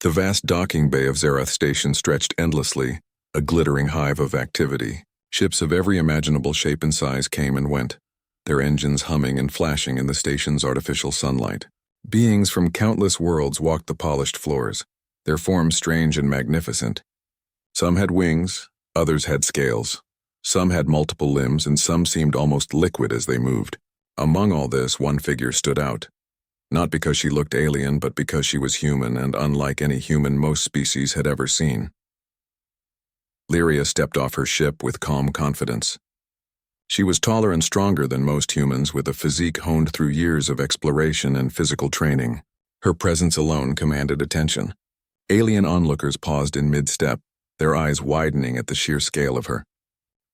The vast docking bay of Zarath Station stretched endlessly, a glittering hive of activity. Ships of every imaginable shape and size came and went, their engines humming and flashing in the station's artificial sunlight. Beings from countless worlds walked the polished floors, their forms strange and magnificent. Some had wings, others had scales. Some had multiple limbs, and some seemed almost liquid as they moved. Among all this, one figure stood out. Not because she looked alien, but because she was human and unlike any human most species had ever seen. Lyria stepped off her ship with calm confidence. She was taller and stronger than most humans, with a physique honed through years of exploration and physical training. Her presence alone commanded attention. Alien onlookers paused in mid-step, their eyes widening at the sheer scale of her.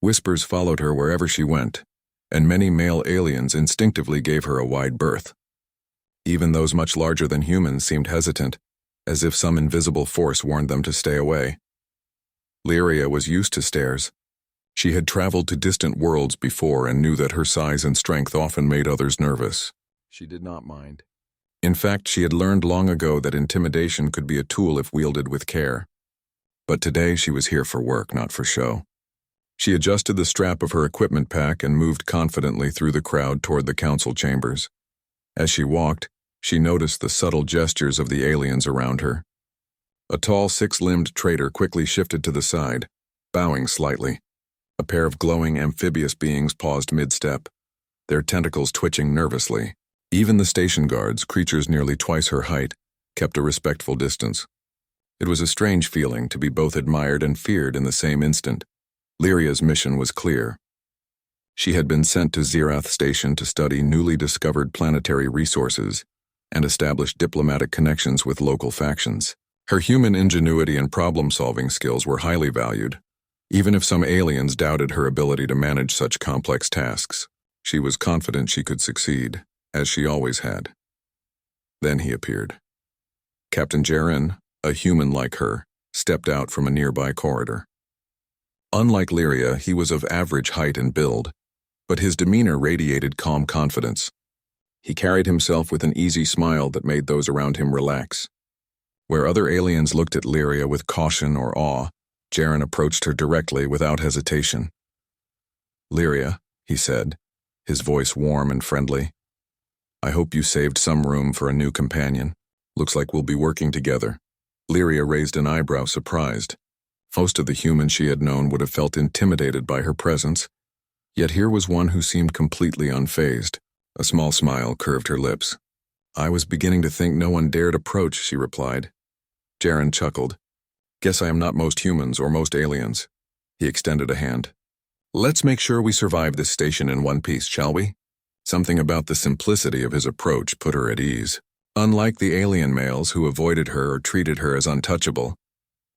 Whispers followed her wherever she went, and many male aliens instinctively gave her a wide berth. Even those much larger than humans seemed hesitant, as if some invisible force warned them to stay away. Lyria was used to stares. She had traveled to distant worlds before and knew that her size and strength often made others nervous. She did not mind. In fact, she had learned long ago that intimidation could be a tool if wielded with care. But today she was here for work, not for show. She adjusted the strap of her equipment pack and moved confidently through the crowd toward the council chambers. As she walked, she noticed the subtle gestures of the aliens around her. A tall, six-limbed traitor quickly shifted to the side, bowing slightly. A pair of glowing amphibious beings paused mid-step, their tentacles twitching nervously. Even the station guards, creatures nearly twice her height, kept a respectful distance. It was a strange feeling to be both admired and feared in the same instant. Lyria's mission was clear. She had been sent to Zarath Station to study newly discovered planetary resources and establish diplomatic connections with local factions. Her human ingenuity and problem-solving skills were highly valued, even if some aliens doubted her ability to manage such complex tasks. She was confident she could succeed, as she always had. Then he appeared. Captain Jaren, a human like her, stepped out from a nearby corridor. Unlike Lyria, he was of average height and build, but his demeanor radiated calm confidence. He carried himself with an easy smile that made those around him relax. Where other aliens looked at Lyria with caution or awe, Jaren approached her directly without hesitation. "Lyria," he said, his voice warm and friendly. "I hope you saved some room for a new companion. Looks like we'll be working together." Lyria raised an eyebrow, surprised. Most of the humans she had known would have felt intimidated by her presence, yet here was one who seemed completely unfazed. A small smile curved her lips. "I was beginning to think no one dared approach," she replied. Jaren chuckled. "Guess I am not most humans or most aliens." He extended a hand. "Let's make sure we survive this station in one piece, shall we?" Something about the simplicity of his approach put her at ease. Unlike the alien males who avoided her or treated her as untouchable,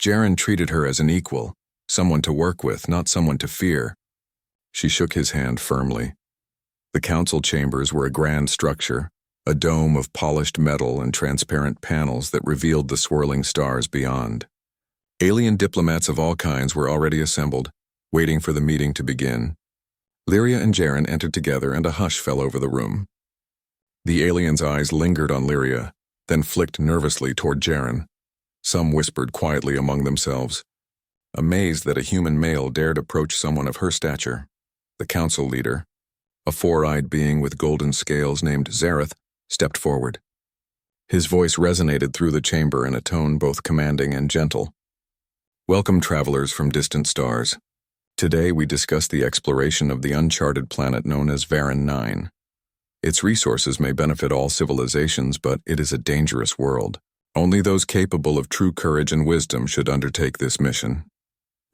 Jaren treated her as an equal, someone to work with, not someone to fear. She shook his hand firmly. The council chambers were a grand structure, a dome of polished metal and transparent panels that revealed the swirling stars beyond. Alien diplomats of all kinds were already assembled, waiting for the meeting to begin. Lyria and Jaren entered together, and a hush fell over the room. The aliens' eyes lingered on Lyria, then flicked nervously toward Jaren. Some whispered quietly among themselves, amazed that a human male dared approach someone of her stature. The council leader, a four-eyed being with golden scales named Zarath, stepped forward. His voice resonated through the chamber in a tone both commanding and gentle. "Welcome, travelers from distant stars. Today we discuss the exploration of the uncharted planet known as Varan 9. Its resources may benefit all civilizations, but it is a dangerous world. Only those capable of true courage and wisdom should undertake this mission."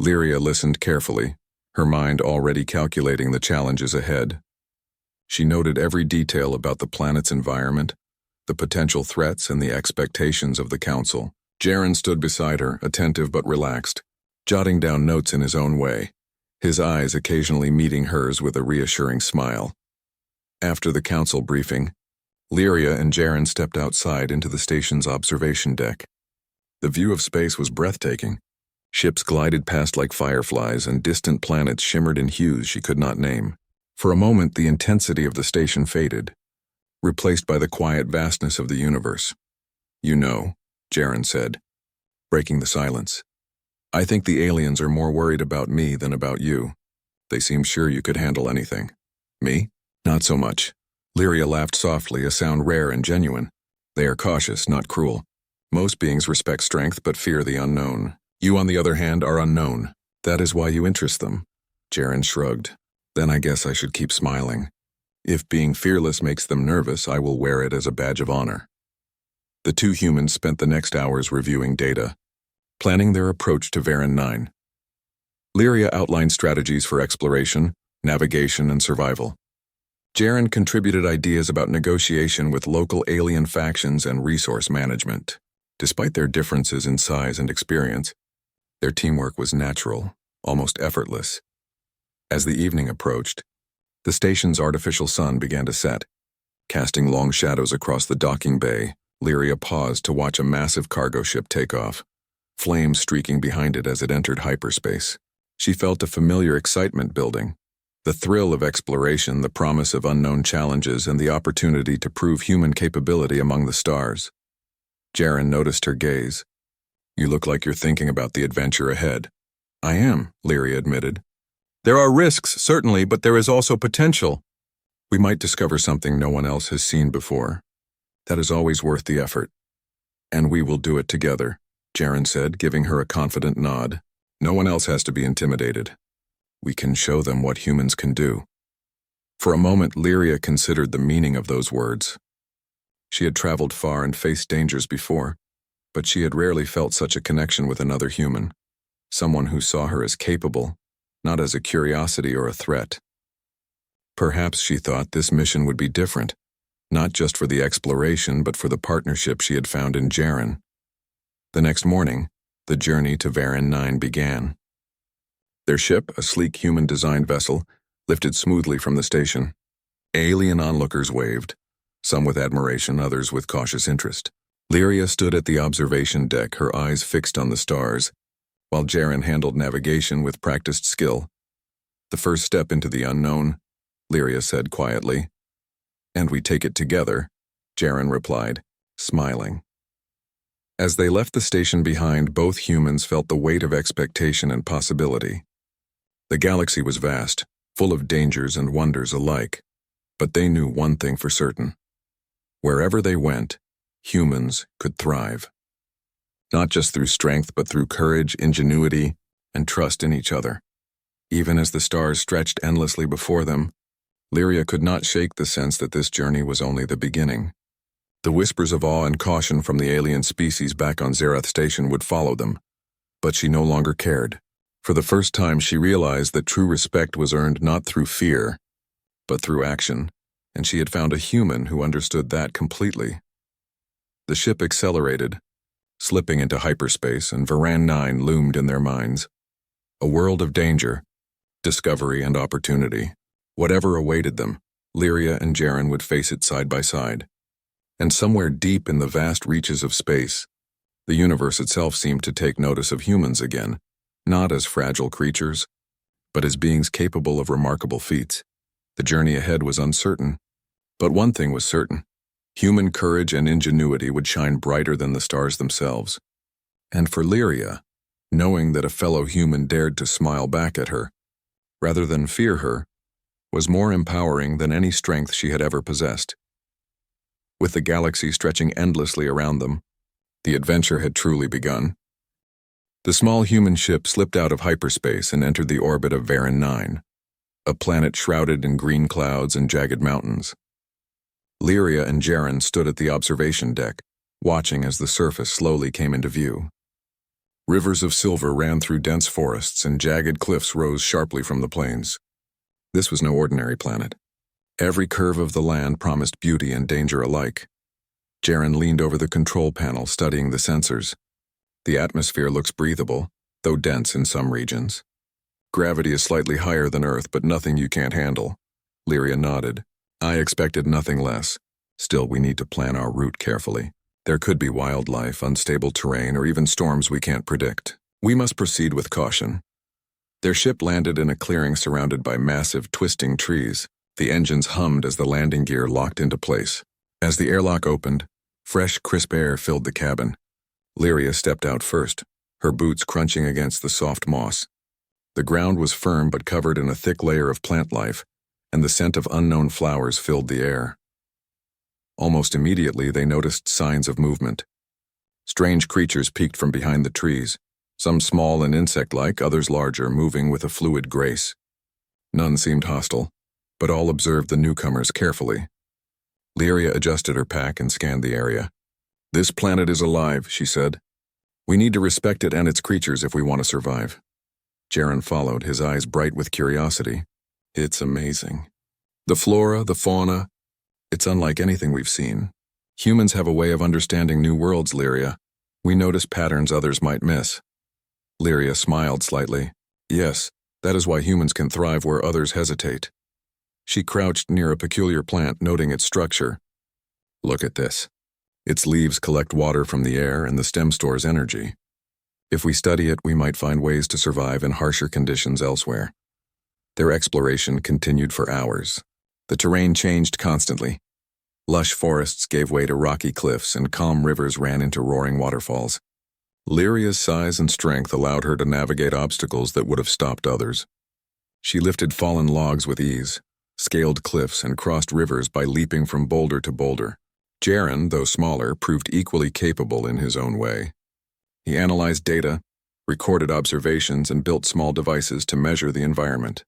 Lyria listened carefully, her mind already calculating the challenges ahead. She noted every detail about the planet's environment, the potential threats, and the expectations of the council. Jaren stood beside her, attentive but relaxed, jotting down notes in his own way, his eyes occasionally meeting hers with a reassuring smile. After the council briefing, Lyria and Jaren stepped outside into the station's observation deck. The view of space was breathtaking. Ships glided past like fireflies, and distant planets shimmered in hues she could not name. For a moment, the intensity of the station faded, replaced by the quiet vastness of the universe. "You know," Jaren said, breaking the silence. "I think the aliens are more worried about me than about you. They seem sure you could handle anything." "Me? Not so much." Lyria laughed softly, a sound rare and genuine. "They are cautious, not cruel. Most beings respect strength but fear the unknown. You, on the other hand, are unknown. That is why you interest them." Jaren shrugged. "Then I guess I should keep smiling. If being fearless makes them nervous, I will wear it as a badge of honor." The two humans spent the next hours reviewing data, planning their approach to Varan 9. Lyria outlined strategies for exploration, navigation, and survival. Jaren contributed ideas about negotiation with local alien factions and resource management. Despite their differences in size and experience, their teamwork was natural, almost effortless. As the evening approached, the station's artificial sun began to set. Casting long shadows across the docking bay, Lyria paused to watch a massive cargo ship take off, flames streaking behind it as it entered hyperspace. She felt a familiar excitement building. The thrill of exploration, the promise of unknown challenges, and the opportunity to prove human capability among the stars. Jaren noticed her gaze. "You look like you're thinking about the adventure ahead." "I am," Lyria admitted. "There are risks, certainly, but there is also potential. We might discover something no one else has seen before. That is always worth the effort. And we will do it together," Jaren said, giving her a confident nod. "No one else has to be intimidated. We can show them what humans can do." For a moment, Lyria considered the meaning of those words. She had traveled far and faced dangers before, but she had rarely felt such a connection with another human, someone who saw her as capable, not as a curiosity or a threat. Perhaps, she thought, this mission would be different, not just for the exploration, but for the partnership she had found in Jaren. The next morning, the journey to Varan 9 began. Their ship, a sleek human-designed vessel, lifted smoothly from the station. Alien onlookers waved, some with admiration, others with cautious interest. Lyria stood at the observation deck, her eyes fixed on the stars, while Jaren handled navigation with practiced skill. "The first step into the unknown," Lyria said quietly. "And we take it together," Jaren replied, smiling. As they left the station behind, both humans felt the weight of expectation and possibility. The galaxy was vast, full of dangers and wonders alike, but they knew one thing for certain. Wherever they went, humans could thrive. Not just through strength, but through courage, ingenuity, and trust in each other. Even as the stars stretched endlessly before them, Lyria could not shake the sense that this journey was only the beginning. The whispers of awe and caution from the alien species back on Zerath Station would follow them, but she no longer cared. For the first time, she realized that true respect was earned not through fear, but through action, and she had found a human who understood that completely. The ship accelerated, slipping into hyperspace, and Varan 9 loomed in their minds. A world of danger, discovery, and opportunity. Whatever awaited them, Lyria and Jaren would face it side by side. And somewhere deep in the vast reaches of space, the universe itself seemed to take notice of humans again, not as fragile creatures, but as beings capable of remarkable feats. The journey ahead was uncertain, but one thing was certain. Human courage and ingenuity would shine brighter than the stars themselves. And for Lyria, knowing that a fellow human dared to smile back at her, rather than fear her, was more empowering than any strength she had ever possessed. With the galaxy stretching endlessly around them, the adventure had truly begun. The small human ship slipped out of hyperspace and entered the orbit of Varan 9, a planet shrouded in green clouds and jagged mountains. Lyria and Jaren stood at the observation deck, watching as the surface slowly came into view. Rivers of silver ran through dense forests, and jagged cliffs rose sharply from the plains. This was no ordinary planet. Every curve of the land promised beauty and danger alike. Jaren leaned over the control panel, studying the sensors. The atmosphere looks breathable, though dense in some regions. Gravity is slightly higher than Earth, but nothing you can't handle. Lyria nodded. I expected nothing less. Still, we need to plan our route carefully. There could be wildlife, unstable terrain, or even storms we can't predict. We must proceed with caution. Their ship landed in a clearing surrounded by massive, twisting trees. The engines hummed as the landing gear locked into place. As the airlock opened, fresh, crisp air filled the cabin. Lyria stepped out first, her boots crunching against the soft moss. The ground was firm but covered in a thick layer of plant life, and the scent of unknown flowers filled the air. Almost immediately, they noticed signs of movement. Strange creatures peeked from behind the trees, some small and insect-like, others larger, moving with a fluid grace. None seemed hostile, but all observed the newcomers carefully. Lyria adjusted her pack and scanned the area. "This planet is alive," she said. "We need to respect it and its creatures if we want to survive." Jaren followed, his eyes bright with curiosity. "It's amazing. The flora, the fauna, it's unlike anything we've seen. Humans have a way of understanding new worlds, Lyria. We notice patterns others might miss." Lyria smiled slightly. "Yes, that is why humans can thrive where others hesitate." She crouched near a peculiar plant, noting its structure. "Look at this. Its leaves collect water from the air and the stem stores energy. If we study it, we might find ways to survive in harsher conditions elsewhere." Their exploration continued for hours. The terrain changed constantly. Lush forests gave way to rocky cliffs, and calm rivers ran into roaring waterfalls. Lyria's size and strength allowed her to navigate obstacles that would have stopped others. She lifted fallen logs with ease, scaled cliffs, and crossed rivers by leaping from boulder to boulder. Jaren, though smaller, proved equally capable in his own way. He analyzed data, recorded observations, and built small devices to measure the environment.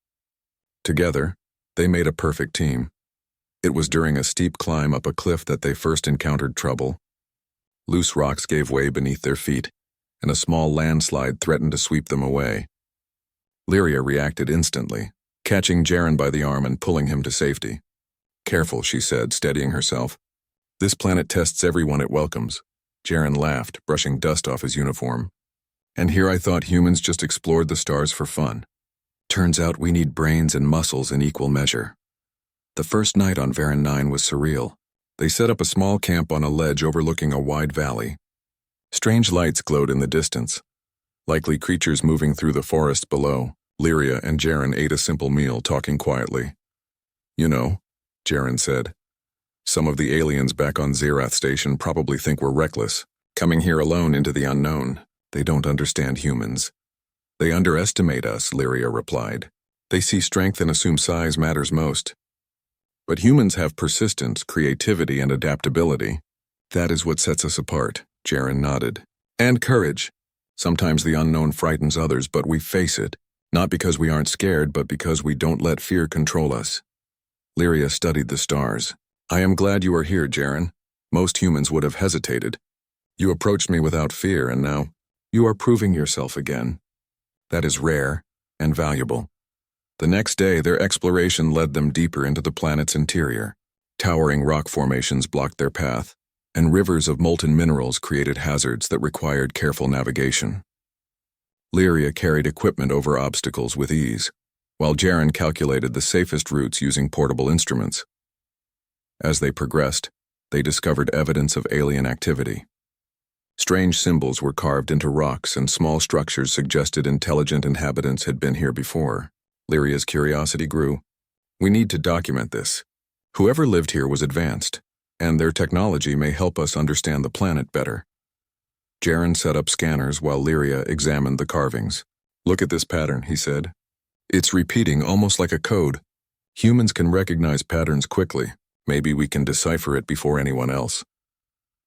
Together, they made a perfect team. It was during a steep climb up a cliff that they first encountered trouble. Loose rocks gave way beneath their feet, and a small landslide threatened to sweep them away. Lyria reacted instantly, catching Jaren by the arm and pulling him to safety. "Careful," she said, steadying herself. "This planet tests everyone it welcomes." Jaren laughed, brushing dust off his uniform. "And here I thought humans just explored the stars for fun. Turns out we need brains and muscles in equal measure." The first night on Varan 9 was surreal. They set up a small camp on a ledge overlooking a wide valley. Strange lights glowed in the distance, likely creatures moving through the forest below. Lyria and Jaren ate a simple meal, talking quietly. "You know," Jaren said, "some of the aliens back on Zerath Station probably think we're reckless, coming here alone into the unknown. They don't understand humans." "They underestimate us," Lyria replied. "They see strength and assume size matters most. But humans have persistence, creativity, and adaptability. That is what sets us apart," Jaren nodded. "And courage. Sometimes the unknown frightens others, but we face it, not because we aren't scared, but because we don't let fear control us." Lyria studied the stars. "I am glad you are here, Jaren. Most humans would have hesitated. You approached me without fear, and now you are proving yourself again. That is rare and valuable." The next day, their exploration led them deeper into the planet's interior. Towering rock formations blocked their path, and rivers of molten minerals created hazards that required careful navigation. Lyria carried equipment over obstacles with ease, while Jaren calculated the safest routes using portable instruments. As they progressed, they discovered evidence of alien activity. Strange symbols were carved into rocks, and small structures suggested intelligent inhabitants had been here before. Lyria's curiosity grew. "We need to document this. Whoever lived here was advanced, and their technology may help us understand the planet better." Jaren set up scanners while Lyria examined the carvings. "Look at this pattern," he said. "It's repeating almost like a code. Humans can recognize patterns quickly. Maybe we can decipher it before anyone else."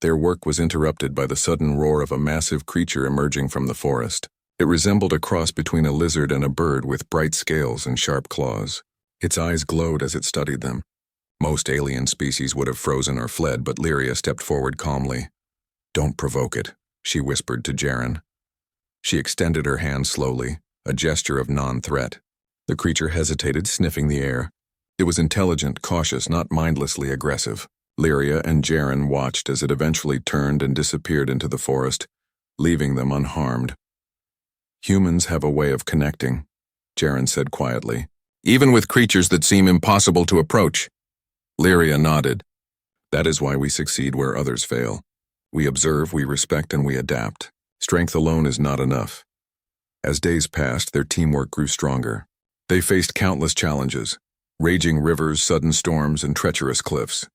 Their work was interrupted by the sudden roar of a massive creature emerging from the forest. It resembled a cross between a lizard and a bird with bright scales and sharp claws. Its eyes glowed as it studied them. Most alien species would have frozen or fled, but Lyria stepped forward calmly. "Don't provoke it," she whispered to Jaren. She extended her hand slowly, a gesture of non-threat. The creature hesitated, sniffing the air. It was intelligent, cautious, not mindlessly aggressive. Lyria and Jaren watched as it eventually turned and disappeared into the forest, leaving them unharmed. "Humans have a way of connecting," Jaren said quietly, "even with creatures that seem impossible to approach." Lyria nodded. "That is why we succeed where others fail. We observe, we respect, and we adapt. Strength alone is not enough." As days passed, their teamwork grew stronger. They faced countless challenges, raging rivers, sudden storms, and treacherous cliffs.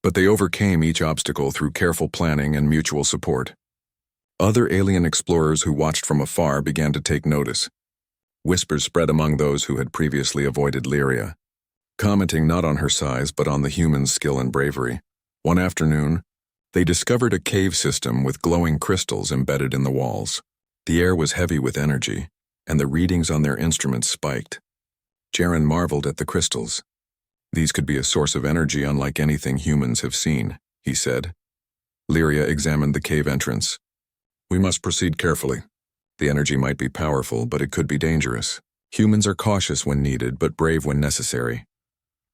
But they overcame each obstacle through careful planning and mutual support. Other alien explorers who watched from afar began to take notice. Whispers spread among those who had previously avoided Lyria, commenting not on her size but on the human's skill and bravery. One afternoon, they discovered a cave system with glowing crystals embedded in the walls. The air was heavy with energy, and the readings on their instruments spiked. Jaren marveled at the crystals. These could be a source of energy unlike anything humans have seen, he said. Lyria examined the cave entrance. We must proceed carefully. The energy might be powerful, but it could be dangerous. Humans are cautious when needed, but brave when necessary.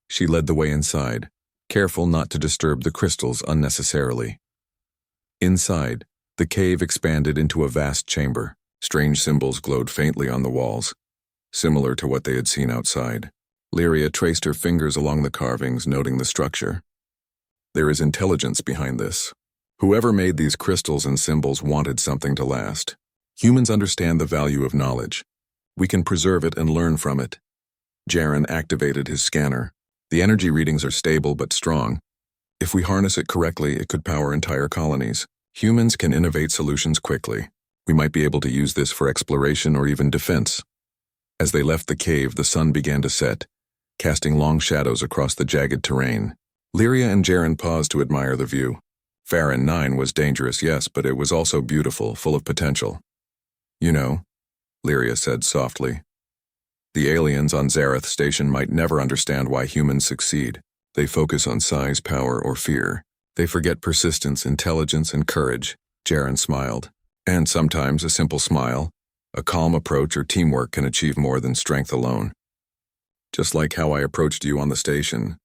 She led the way inside, careful not to disturb the crystals unnecessarily. Inside, the cave expanded into a vast chamber. Strange symbols glowed faintly on the walls, similar to what they had seen outside. Lyria traced her fingers along the carvings, noting the structure. There is intelligence behind this. Whoever made these crystals and symbols wanted something to last. Humans understand the value of knowledge. We can preserve it and learn from it. Jaren activated his scanner. The energy readings are stable but strong. If we harness it correctly, it could power entire colonies. Humans can innovate solutions quickly. We might be able to use this for exploration or even defense. As they left the cave, the sun began to set, casting long shadows across the jagged terrain. Lyria and Jaren paused to admire the view. Farron 9 was dangerous, yes, but it was also beautiful, full of potential. You know, Lyria said softly, the aliens on Zareth Station might never understand why humans succeed. They focus on size, power, or fear. They forget persistence, intelligence, and courage. Jaren smiled. And sometimes a simple smile, a calm approach, or teamwork can achieve more than strength alone. Just like how I approached you on the station.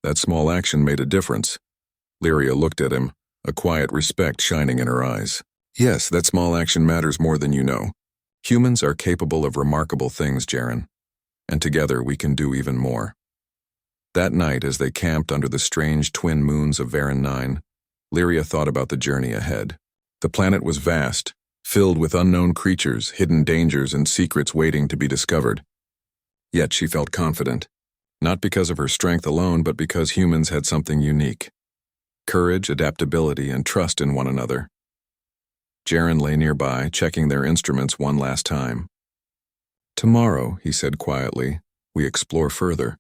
That small action made a difference. Lyria looked at him, a quiet respect shining in her eyes. Yes, that small action matters more than you know. Humans are capable of remarkable things, Jaren. And together we can do even more. That night, as they camped under the strange twin moons of Varan 9, Lyria thought about the journey ahead. The planet was vast, filled with unknown creatures, hidden dangers, and secrets waiting to be discovered. Yet she felt confident, not because of her strength alone, but because humans had something unique. Courage, adaptability, and trust in one another. Jaren lay nearby, checking their instruments one last time. Tomorrow, he said quietly, we explore further.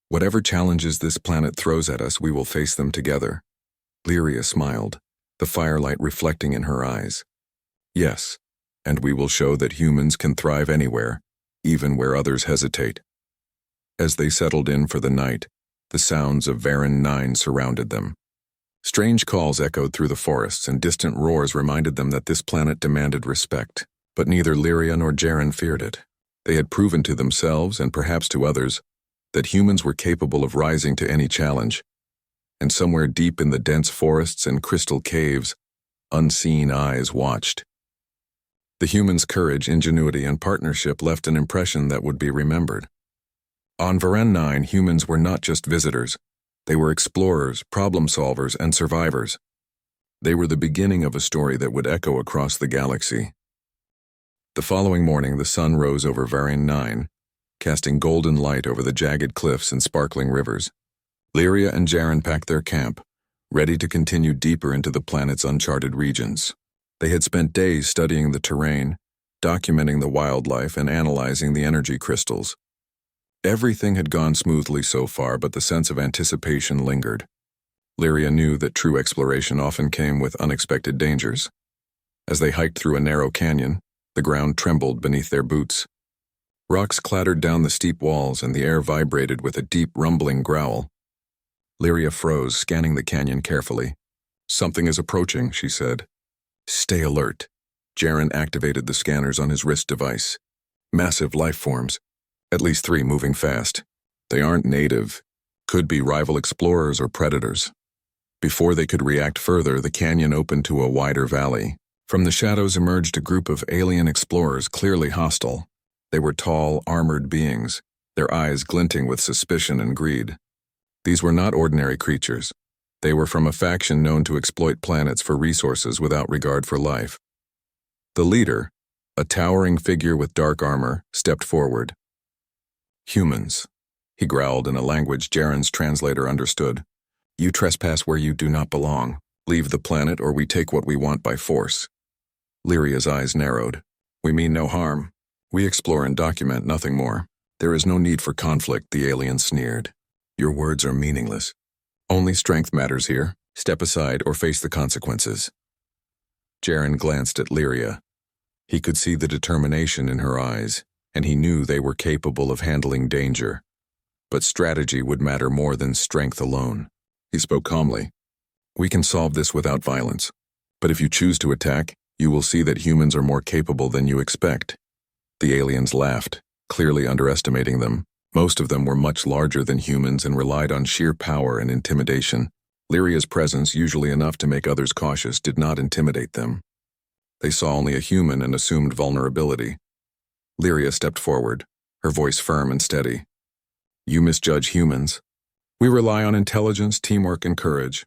Whatever challenges this planet throws at us, we will face them together. Lyria smiled, the firelight reflecting in her eyes. Yes, and we will show that humans can thrive anywhere, even where others hesitate. As they settled in for the night, the sounds of Varan 9 surrounded them. Strange calls echoed through the forests, and distant roars reminded them that this planet demanded respect. But neither Lyria nor Jaren feared it. They had proven to themselves, and perhaps to others, that humans were capable of rising to any challenge. And somewhere deep in the dense forests and crystal caves, unseen eyes watched. The humans' courage, ingenuity, and partnership left an impression that would be remembered. On Varan 9, humans were not just visitors. They were explorers, problem solvers, and survivors. They were the beginning of a story that would echo across the galaxy. The following morning, the sun rose over Varan 9, casting golden light over the jagged cliffs and sparkling rivers. Lyria and Jaren packed their camp, ready to continue deeper into the planet's uncharted regions. They had spent days studying the terrain, documenting the wildlife, and analyzing the energy crystals. Everything had gone smoothly so far, but the sense of anticipation lingered. Lyria knew that true exploration often came with unexpected dangers. As they hiked through a narrow canyon, the ground trembled beneath their boots. Rocks clattered down the steep walls, and the air vibrated with a deep, rumbling growl. Lyria froze, scanning the canyon carefully. Something is approaching, she said. Stay alert. Jaren activated the scanners on his wrist device. Massive life forms. At least 3 moving fast. They aren't native. Could be rival explorers or predators. Before they could react further, the canyon opened to a wider valley. From the shadows emerged a group of alien explorers, clearly hostile. They were tall, armored beings, their eyes glinting with suspicion and greed. These were not ordinary creatures. They were from a faction known to exploit planets for resources without regard for life. The leader, a towering figure with dark armor, stepped forward. Humans, he growled in a language Jaren's translator understood. You trespass where you do not belong. Leave the planet or we take what we want by force. Lyria's eyes narrowed. We mean no harm. We explore and document nothing more. There is no need for conflict, the alien sneered. Your words are meaningless. Only strength matters here. Step aside or face the consequences. Jaren glanced at Lyria. He could see the determination in her eyes, and he knew they were capable of handling danger. But strategy would matter more than strength alone. He spoke calmly. We can solve this without violence. But if you choose to attack, you will see that humans are more capable than you expect. The aliens laughed, clearly underestimating them. Most of them were much larger than humans and relied on sheer power and intimidation. Lyria's presence, usually enough to make others cautious, did not intimidate them. They saw only a human and assumed vulnerability. Lyria stepped forward, her voice firm and steady. You misjudge humans. We rely on intelligence, teamwork, and courage.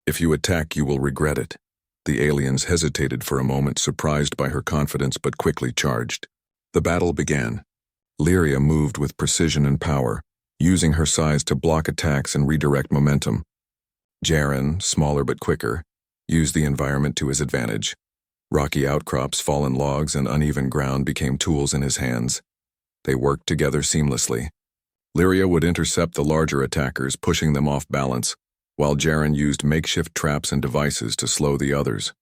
If you attack, you will regret it. The aliens hesitated for a moment, surprised by her confidence, but quickly charged. The battle began. Lyria moved with precision and power, using her size to block attacks and redirect momentum. Jaren, smaller but quicker, used the environment to his advantage. Rocky outcrops, fallen logs, and uneven ground became tools in his hands. They worked together seamlessly. Lyria would intercept the larger attackers, pushing them off balance, while Jaren used makeshift traps and devices to slow the others.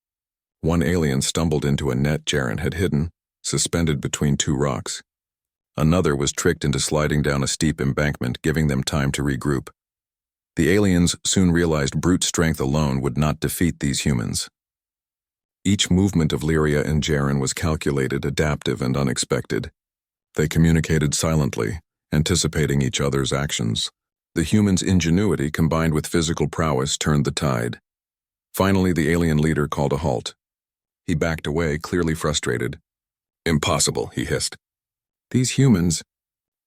One alien stumbled into a net Jaren had hidden, suspended between two rocks. Another was tricked into sliding down a steep embankment, giving them time to regroup. The aliens soon realized brute strength alone would not defeat these humans. Each movement of Lyria and Jaren was calculated, adaptive, and unexpected. They communicated silently, anticipating each other's actions. The humans' ingenuity combined with physical prowess turned the tide. Finally, the alien leader called a halt. He backed away, clearly frustrated. Impossible, he hissed. These humans,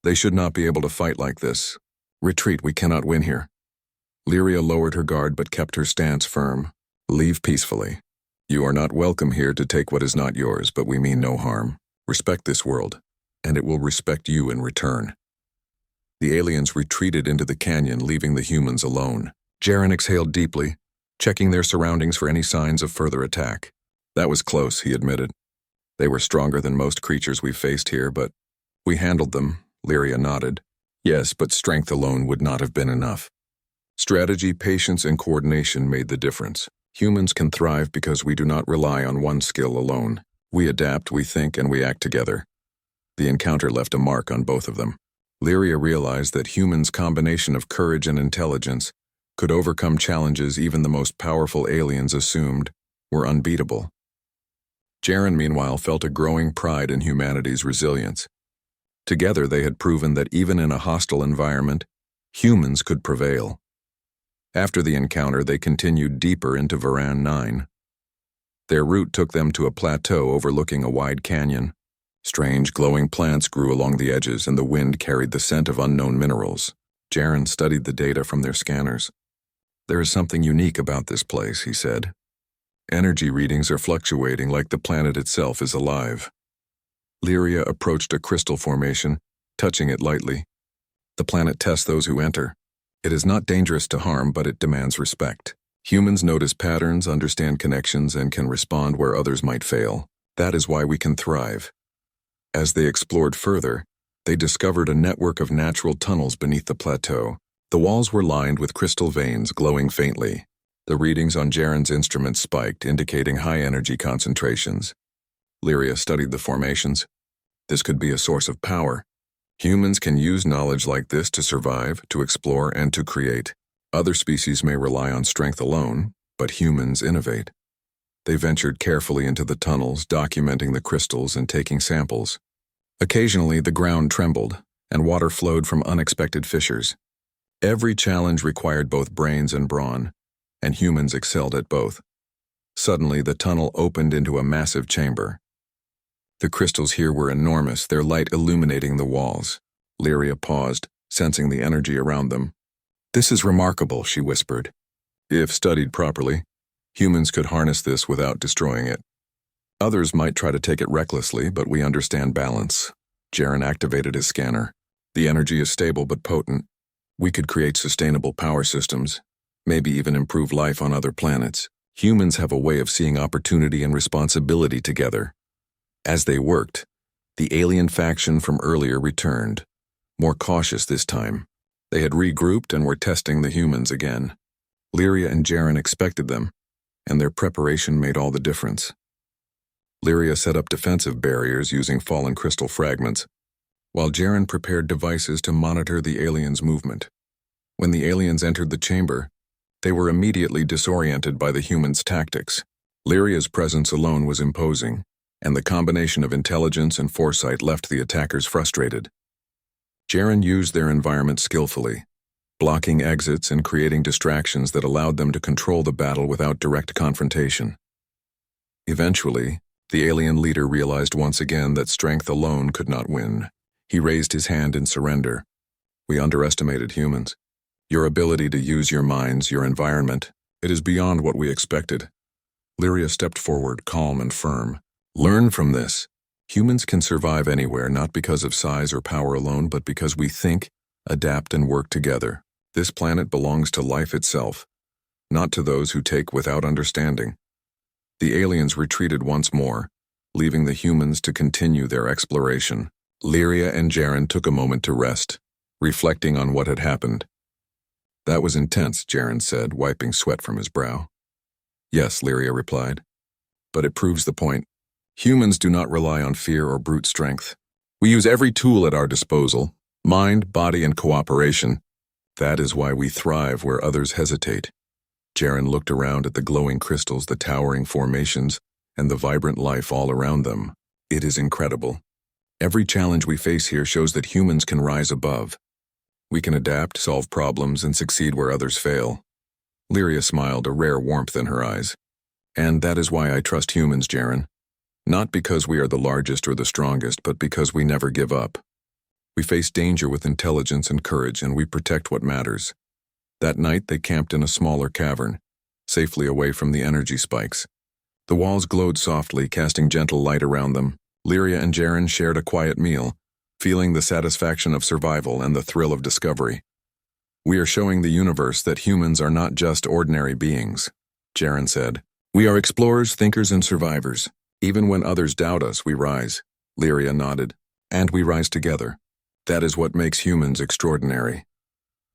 they should not be able to fight like this. Retreat, we cannot win here. Lyria lowered her guard but kept her stance firm. Leave peacefully. You are not welcome here to take what is not yours, but we mean no harm. Respect this world, and it will respect you in return. The aliens retreated into the canyon, leaving the humans alone. Jaren exhaled deeply, checking their surroundings for any signs of further attack. That was close, he admitted. They were stronger than most creatures we've faced here, but we handled them, Lyria nodded. Yes, but strength alone would not have been enough. Strategy, patience, and coordination made the difference. Humans can thrive because we do not rely on one skill alone. We adapt, we think, and we act together. The encounter left a mark on both of them. Lyria realized that humans' combination of courage and intelligence could overcome challenges even the most powerful aliens assumed were unbeatable. Jaren, meanwhile, felt a growing pride in humanity's resilience. Together, they had proven that even in a hostile environment, humans could prevail. After the encounter, they continued deeper into Varan 9. Their route took them to a plateau overlooking a wide canyon. Strange, glowing plants grew along the edges, and the wind carried the scent of unknown minerals. Jaren studied the data from their scanners. There is something unique about this place, he said. Energy readings are fluctuating like the planet itself is alive. Lyria approached a crystal formation, touching it lightly. The planet tests those who enter. It is not dangerous to harm, but it demands respect. Humans notice patterns, understand connections, and can respond where others might fail. That is why we can thrive. As they explored further, they discovered a network of natural tunnels beneath the plateau. The walls were lined with crystal veins glowing faintly. The readings on Jaren's instruments spiked, indicating high energy concentrations. Lyria studied the formations. This could be a source of power. Humans can use knowledge like this to survive, to explore, and to create. Other species may rely on strength alone, but humans innovate. They ventured carefully into the tunnels, documenting the crystals and taking samples. Occasionally, the ground trembled, and water flowed from unexpected fissures. Every challenge required both brains and brawn, and humans excelled at both. Suddenly, the tunnel opened into a massive chamber. The crystals here were enormous, their light illuminating the walls. Lyria paused, sensing the energy around them. This is remarkable, she whispered. If studied properly, humans could harness this without destroying it. Others might try to take it recklessly, but we understand balance. Jaren activated his scanner. The energy is stable but potent. We could create sustainable power systems, maybe even improve life on other planets. Humans have a way of seeing opportunity and responsibility together. As they worked, the alien faction from earlier returned, more cautious this time. They had regrouped and were testing the humans again. Lyria and Jaren expected them, and their preparation made all the difference. Lyria set up defensive barriers using fallen crystal fragments, while Jaren prepared devices to monitor the aliens' movement. When the aliens entered the chamber, they were immediately disoriented by the humans' tactics. Lyria's presence alone was imposing, and the combination of intelligence and foresight left the attackers frustrated. Jaren used their environment skillfully, blocking exits and creating distractions that allowed them to control the battle without direct confrontation. Eventually, the alien leader realized once again that strength alone could not win. He raised his hand in surrender. "We underestimated humans. Your ability to use your minds, your environment, it is beyond what we expected." Lyria stepped forward, calm and firm. "Learn from this. Humans can survive anywhere, not because of size or power alone, but because we think, adapt, and work together. This planet belongs to life itself, not to those who take without understanding." The aliens retreated once more, leaving the humans to continue their exploration. Lyria and Jaren took a moment to rest, reflecting on what had happened. "That was intense," Jaren said, wiping sweat from his brow. "Yes," Lyria replied, "but it proves the point. Humans do not rely on fear or brute strength. We use every tool at our disposal, mind, body, and cooperation. That is why we thrive where others hesitate." Jaren looked around at the glowing crystals, the towering formations, and the vibrant life all around them. "It is incredible. Every challenge we face here shows that humans can rise above. We can adapt, solve problems, and succeed where others fail." Lyria smiled, a rare warmth in her eyes. "And that is why I trust humans, Jaren. Not because we are the largest or the strongest, but because we never give up. We face danger with intelligence and courage, and we protect what matters." That night they camped in a smaller cavern, safely away from the energy spikes. The walls glowed softly, casting gentle light around them. Lyria and Jaren shared a quiet meal, feeling the satisfaction of survival and the thrill of discovery. "We are showing the universe that humans are not just ordinary beings," Jaren said. "We are explorers, thinkers, and survivors. Even when others doubt us, we rise." Lyria nodded. "And we rise together. That is what makes humans extraordinary."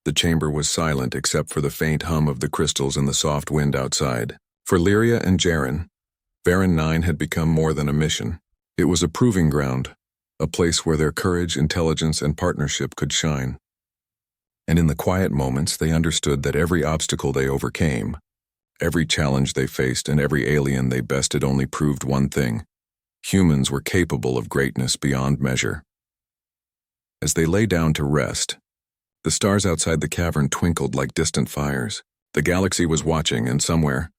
The chamber was silent except for the faint hum of the crystals and the soft wind outside. For Lyria and Jaren, Varan 9 had become more than a mission. It was a proving ground, a place where their courage, intelligence, and partnership could shine. And in the quiet moments, they understood that every obstacle they overcame, every challenge they faced, and every alien they bested only proved one thing: humans were capable of greatness beyond measure. As they lay down to rest, the stars outside the cavern twinkled like distant fires. The galaxy was watching, and somewhere,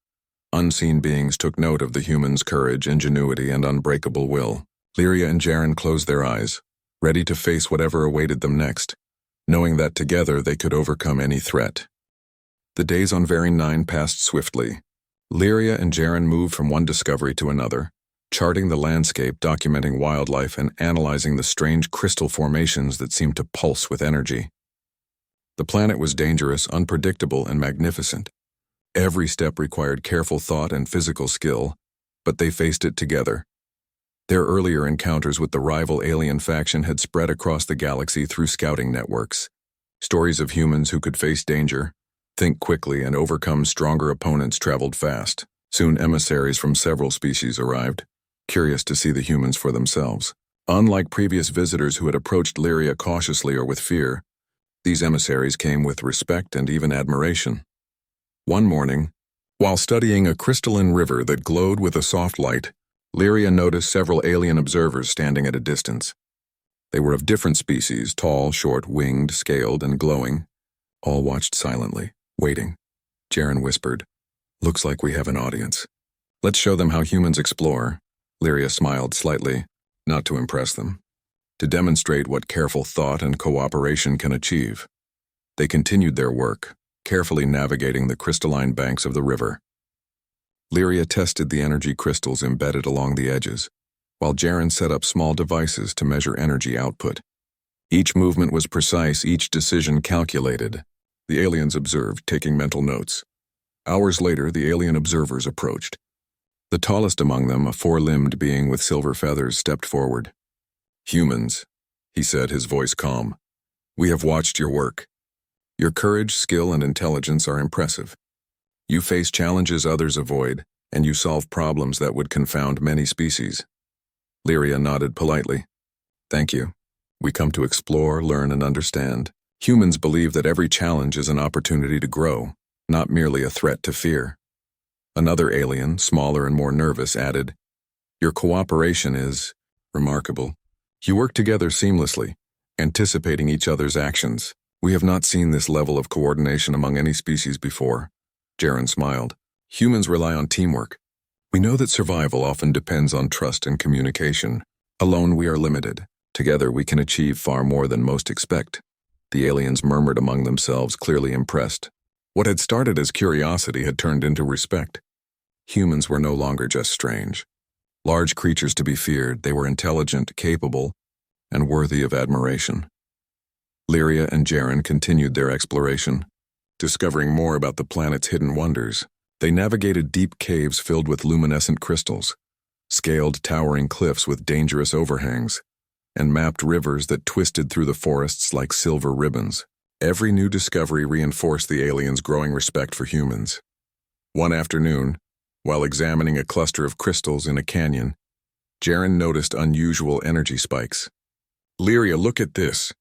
unseen beings took note of the humans' courage, ingenuity, and unbreakable will. Lyria and Jaren closed their eyes, ready to face whatever awaited them next, knowing that together they could overcome any threat. The days on Varan 9 passed swiftly. Lyria and Jaren moved from one discovery to another, charting the landscape, documenting wildlife, and analyzing the strange crystal formations that seemed to pulse with energy. The planet was dangerous, unpredictable, and magnificent. Every step required careful thought and physical skill, but they faced it together. Their earlier encounters with the rival alien faction had spread across the galaxy through scouting networks. Stories of humans who could face danger, think quickly, and overcome stronger opponents traveled fast. Soon emissaries from several species arrived, curious to see the humans for themselves. Unlike previous visitors who had approached Lyria cautiously or with fear, these emissaries came with respect and even admiration. One morning, while studying a crystalline river that glowed with a soft light, Lyria noticed several alien observers standing at a distance. They were of different species, tall, short, winged, scaled, and glowing. All watched silently, waiting. Jaren whispered, "Looks like we have an audience. Let's show them how humans explore." Lyria smiled slightly, not to impress them, to demonstrate what careful thought and cooperation can achieve. They continued their work, carefully navigating the crystalline banks of the river. Lyria tested the energy crystals embedded along the edges, while Jaren set up small devices to measure energy output. Each movement was precise, each decision calculated. The aliens observed, taking mental notes. Hours later, the alien observers approached. The tallest among them, a four-limbed being with silver feathers, stepped forward. "Humans," he said, his voice calm. "We have watched your work. Your courage, skill, and intelligence are impressive. You face challenges others avoid, and you solve problems that would confound many species." Lyria nodded politely. "Thank you. We come to explore, learn, and understand. Humans believe that every challenge is an opportunity to grow, not merely a threat to fear." Another alien, smaller and more nervous, added, "Your cooperation is remarkable. You work together seamlessly, anticipating each other's actions. We have not seen this level of coordination among any species before." Jaren smiled. "Humans rely on teamwork. We know that survival often depends on trust and communication. Alone we are limited. Together we can achieve far more than most expect." The aliens murmured among themselves, clearly impressed. What had started as curiosity had turned into respect. Humans were no longer just strange. Large creatures to be feared, they were intelligent, capable, and worthy of admiration. Lyria and Jaren continued their exploration, discovering more about the planet's hidden wonders. They navigated deep caves filled with luminescent crystals, scaled towering cliffs with dangerous overhangs, and mapped rivers that twisted through the forests like silver ribbons. Every new discovery reinforced the aliens' growing respect for humans. One afternoon, while examining a cluster of crystals in a canyon, Jaren noticed unusual energy spikes. "Lyria, look at this.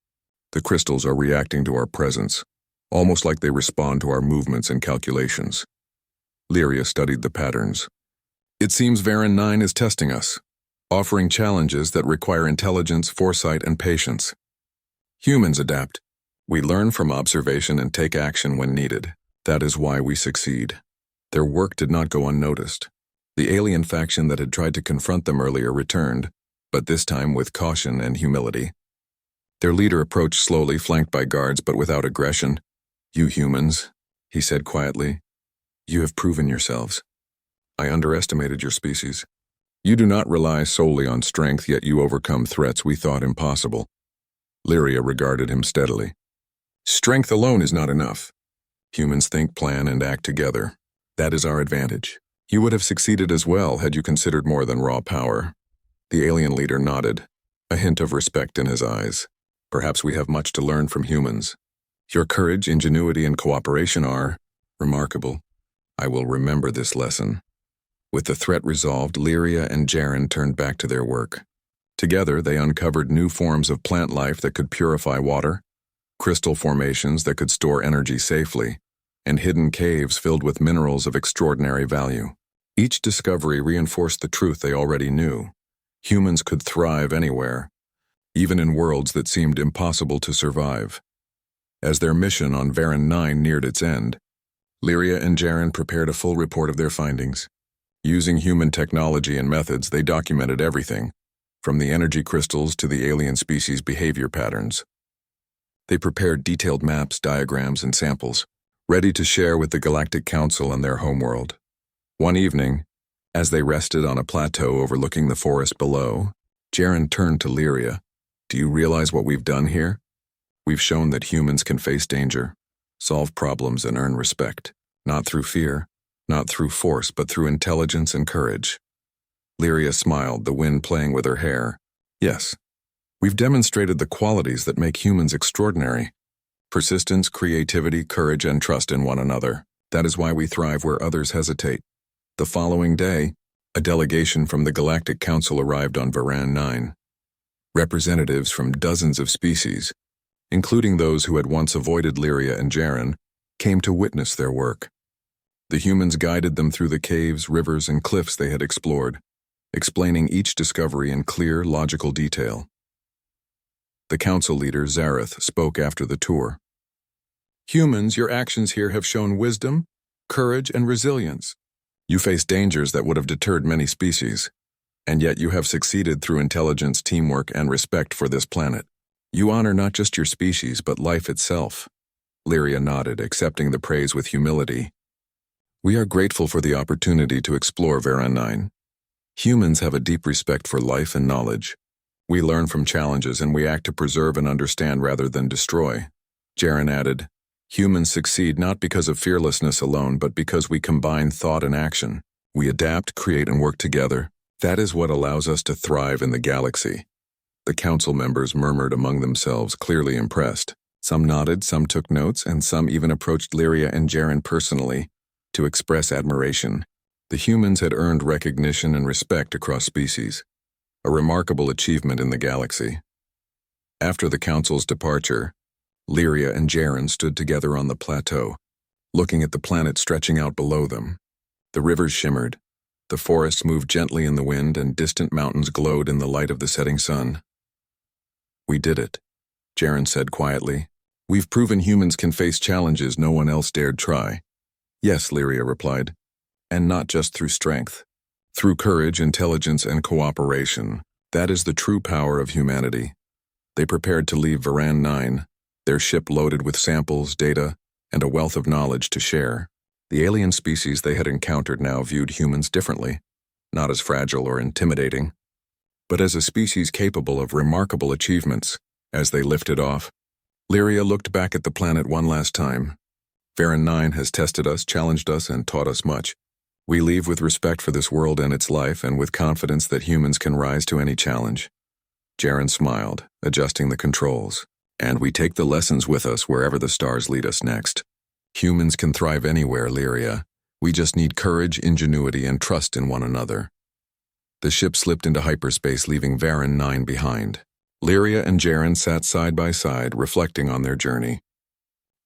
The crystals are reacting to our presence, almost like they respond to our movements and calculations." Lyria studied the patterns. "It seems Varan 9 is testing us, offering challenges that require intelligence, foresight, and patience. Humans adapt. We learn from observation and take action when needed. That is why we succeed." Their work did not go unnoticed. The alien faction that had tried to confront them earlier returned, but this time with caution and humility. Their leader approached slowly, flanked by guards, but without aggression. "You humans," he said quietly, "you have proven yourselves. I underestimated your species. You do not rely solely on strength, yet you overcome threats we thought impossible." Lyria regarded him steadily. "Strength alone is not enough. Humans think, plan, and act together. That is our advantage. You would have succeeded as well had you considered more than raw power." The alien leader nodded, a hint of respect in his eyes. "Perhaps we have much to learn from humans. Your courage, ingenuity, and cooperation are remarkable. I will remember this lesson." With the threat resolved, Lyria and Jaren turned back to their work. Together, they uncovered new forms of plant life that could purify water, crystal formations that could store energy safely, and hidden caves filled with minerals of extraordinary value. Each discovery reinforced the truth they already knew. Humans could thrive anywhere, even in worlds that seemed impossible to survive. As their mission on Varan 9 neared its end, Lyria and Jaren prepared a full report of their findings. Using human technology and methods, they documented everything, from the energy crystals to the alien species' behavior patterns. They prepared detailed maps, diagrams, and samples, ready to share with the Galactic Council and their homeworld. One evening, as they rested on a plateau overlooking the forest below, Jaren turned to Lyria. "Do you realize what we've done here? We've shown that humans can face danger, solve problems, and earn respect, not through fear, not through force, but through intelligence and courage." Lyria smiled, the wind playing with her hair. "Yes, we've demonstrated the qualities that make humans extraordinary. Persistence, creativity, courage, and trust in one another. That is why we thrive where others hesitate." The following day, a delegation from the Galactic Council arrived on Varan 9. Representatives from dozens of species, including those who had once avoided Lyria and Jaren, came to witness their work. The humans guided them through the caves, rivers, and cliffs they had explored, explaining each discovery in clear, logical detail. The council leader, Zareth, spoke after the tour. "Humans, your actions here have shown wisdom, courage, and resilience. You face dangers that would have deterred many species, and yet you have succeeded through intelligence, teamwork, and respect for this planet. You honor not just your species, but life itself." Lyria nodded, accepting the praise with humility. "We are grateful for the opportunity to explore Varan 9. Humans have a deep respect for life and knowledge. We learn from challenges and we act to preserve and understand rather than destroy." Jaren added, Humans succeed not because of fearlessness alone, but because we combine thought and action. We adapt, create, and work together. That is what allows us to thrive in the galaxy. The council members murmured among themselves, clearly impressed. Some nodded, some took notes, and some even approached Lyria and Jaren personally to express admiration. The humans had earned recognition and respect across species, a remarkable achievement in the galaxy. After the council's departure, Lyria and Jaren stood together on the plateau, looking at the planet stretching out below them. The rivers shimmered, the forests moved gently in the wind, and distant mountains glowed in the light of the setting sun. "We did it," Jaren said quietly. "We've proven humans can face challenges no one else dared try." "Yes," Lyria replied, "and not just through strength. Through courage, intelligence, and cooperation. That is the true power of humanity." They prepared to leave Varan 9, their ship loaded with samples, data, and a wealth of knowledge to share. The alien species they had encountered now viewed humans differently, not as fragile or intimidating, but as a species capable of remarkable achievements. As they lifted off, Lyria looked back at the planet one last time. "Varan 9 has tested us, challenged us, and taught us much. We leave with respect for this world and its life, and with confidence that humans can rise to any challenge." Jaren smiled, adjusting the controls. "And we take the lessons with us wherever the stars lead us next. Humans can thrive anywhere, Lyria. We just need courage, ingenuity, and trust in one another." The ship slipped into hyperspace, leaving Varan 9 behind. Lyria and Jaren sat side by side, reflecting on their journey.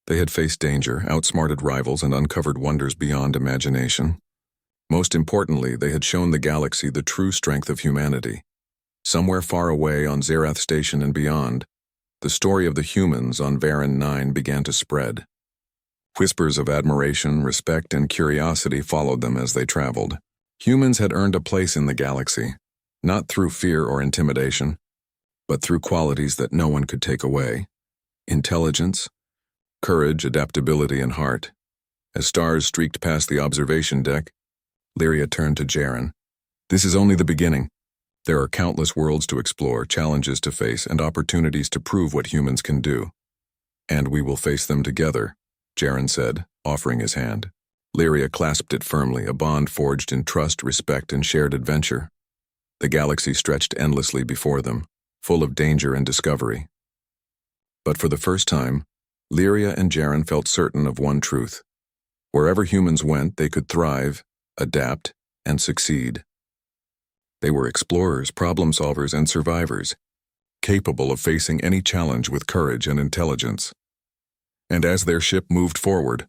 They had faced danger, outsmarted rivals, and uncovered wonders beyond imagination. Most importantly, they had shown the galaxy the true strength of humanity. Somewhere far away on Zerath Station and beyond, the story of the humans on Varan 9 began to spread. Whispers of admiration, respect, and curiosity followed them as they traveled. Humans had earned a place in the galaxy, not through fear or intimidation, but through qualities that no one could take away: intelligence, courage, adaptability, and heart. As stars streaked past the observation deck, Lyria turned to Jaren. "This is only the beginning. There are countless worlds to explore, challenges to face, and opportunities to prove what humans can do. And we will face them together," Jaren said, offering his hand. Lyria clasped it firmly, a bond forged in trust, respect, and shared adventure. The galaxy stretched endlessly before them, full of danger and discovery. But for the first time, Lyria and Jaren felt certain of one truth. Wherever humans went, they could thrive, adapt, and succeed. They were explorers, problem solvers, and survivors, capable of facing any challenge with courage and intelligence. And as their ship moved forward,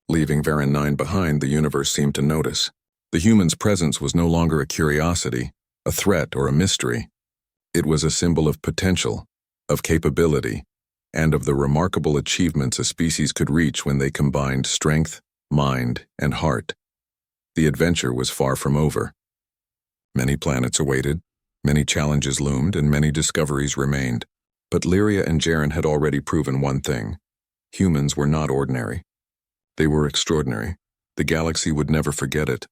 leaving Varan 9 behind, the universe seemed to notice. The humans' presence was no longer a curiosity, a threat, or a mystery. It was a symbol of potential, of capability, and of the remarkable achievements a species could reach when they combined strength, mind, and heart. The adventure was far from over. Many planets awaited, many challenges loomed, and many discoveries remained. But Lyria and Jaren had already proven one thing: humans were not ordinary. They were extraordinary. The galaxy would never forget it.